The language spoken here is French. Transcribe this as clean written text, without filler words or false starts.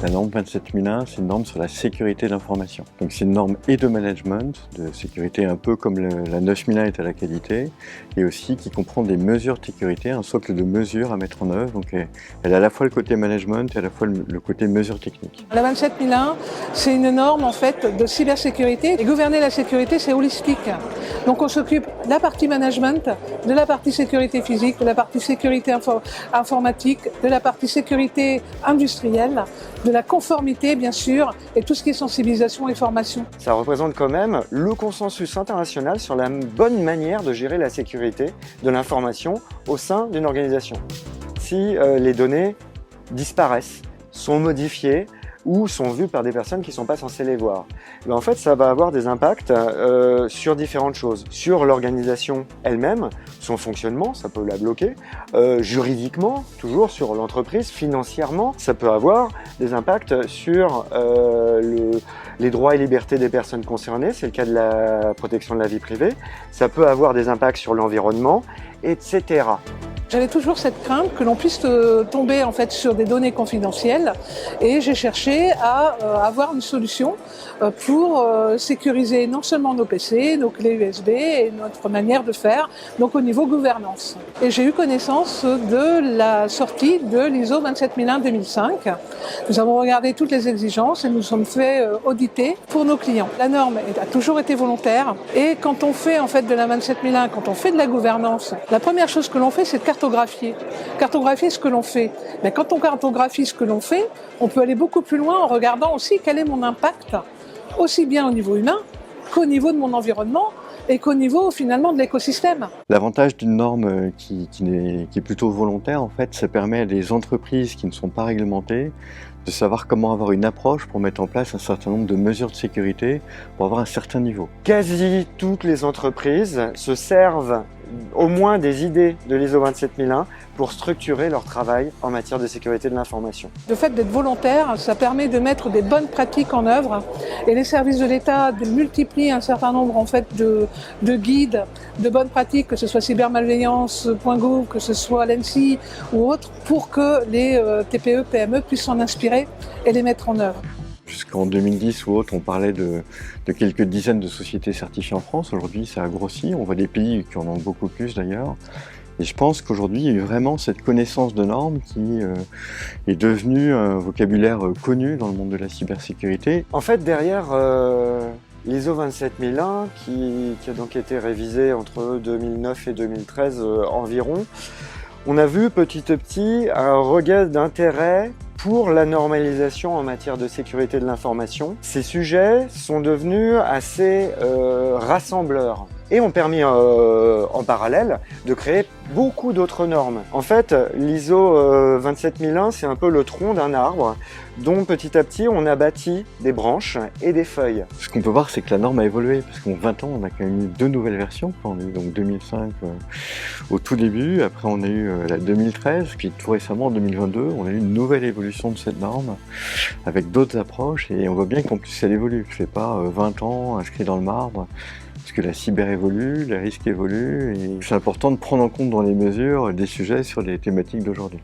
La norme 27001, c'est une norme sur la sécurité de l'information. Donc c'est une norme et de management, de sécurité un peu comme la 9001 est à la qualité, et aussi qui comprend des mesures de sécurité, un socle de mesures à mettre en œuvre. Donc elle a à la fois le côté management et à la fois le côté mesures techniques. La 27001, c'est une norme en fait de cybersécurité. Et gouverner la sécurité, c'est holistique. Donc on s'occupe de la partie management, de la partie sécurité physique, de la partie sécurité informatique, de la partie sécurité industrielle, de la conformité bien sûr, et tout ce qui est sensibilisation et formation. Ça représente quand même le consensus international sur la bonne manière de gérer la sécurité de l'information au sein d'une organisation. Si les données disparaissent, sont modifiées ou sont vues par des personnes qui ne sont pas censées les voir, ben en fait ça va avoir des impacts sur différentes choses. Sur l'organisation elle-même, son fonctionnement, ça peut la bloquer. Juridiquement, toujours sur l'entreprise, financièrement, ça peut avoir des impacts sur les droits et libertés des personnes concernées, c'est le cas de la protection de la vie privée. Ça peut avoir des impacts sur l'environnement, etc. J'avais toujours cette crainte que l'on puisse tomber en fait sur des données confidentielles et j'ai cherché à avoir une solution pour sécuriser non seulement nos PC, nos clés USB et notre manière de faire, donc au niveau gouvernance. Et j'ai eu connaissance de la sortie de l'ISO 27001-2005. Nous avons regardé toutes les exigences et nous sommes fait auditer pour nos clients. La norme a toujours été volontaire et quand on fait en fait de la 27001, quand on fait de la gouvernance, la première chose que l'on fait c'est de cartographier. Cartographier ce que l'on fait. Mais quand on cartographie ce que l'on fait, on peut aller beaucoup plus loin en regardant aussi quel est mon impact, aussi bien au niveau humain qu'au niveau de mon environnement et qu'au niveau finalement de l'écosystème. L'avantage d'une norme qui est plutôt volontaire, en fait, ça permet à des entreprises qui ne sont pas réglementées de savoir comment avoir une approche pour mettre en place un certain nombre de mesures de sécurité pour avoir un certain niveau. Quasi toutes les entreprises se servent au moins des idées de l'ISO 27001 pour structurer leur travail en matière de sécurité de l'information. Le fait d'être volontaire, ça permet de mettre des bonnes pratiques en œuvre et les services de l'État multiplient un certain nombre en fait, de guides, de bonnes pratiques, que ce soit cybermalveillance.gouv, que ce soit l'ENSI ou autres, pour que les TPE, PME puissent s'en inspirer et les mettre en œuvre. Jusqu'en 2010 ou autre, on parlait de quelques dizaines de sociétés certifiées en France. Aujourd'hui, ça a grossi. On voit des pays qui en ont beaucoup plus d'ailleurs. Et je pense qu'aujourd'hui, il y a eu vraiment cette connaissance de normes qui est devenue un vocabulaire connu dans le monde de la cybersécurité. En fait, derrière l'ISO 27001, qui a donc été révisé entre 2009 et 2013 environ, on a vu petit à petit un regain d'intérêt pour la normalisation en matière de sécurité de l'information. Ces sujets sont devenus assez rassembleurs et ont permis en parallèle de créer beaucoup d'autres normes. En fait, l'ISO 27001, c'est un peu le tronc d'un arbre dont petit à petit on a bâti des branches et des feuilles. Ce qu'on peut voir, c'est que la norme a évolué, parce qu'en 20 ans, on a quand même eu 2 nouvelles versions. On a eu donc 2005 au tout début, après on a eu la 2013, puis tout récemment en 2022, on a eu une nouvelle évolution de cette norme, avec d'autres approches, et on voit bien qu'en plus elle évolue. Je ne fais pas 20 ans inscrit dans le marbre, parce que la cyber évolue, les risques évoluent, et c'est important de prendre en compte dans les mesures des sujets sur les thématiques d'aujourd'hui.